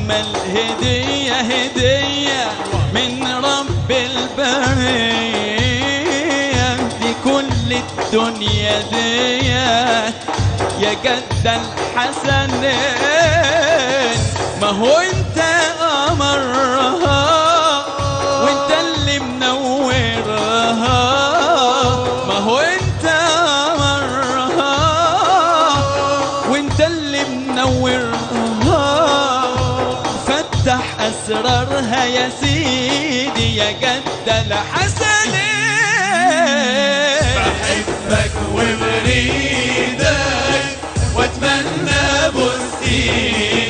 أجمل هدية هدية من رب البرية دي كل الدنيا دي يا جد الحسنين. ما هو انت قمرها وانت اللي منورها، ما هو انت قمرها وانت اللي منورها، فتح اسرارها يا سيدي يا جد الحسنين. بحبك وبريدك واتمنى بوس ايدك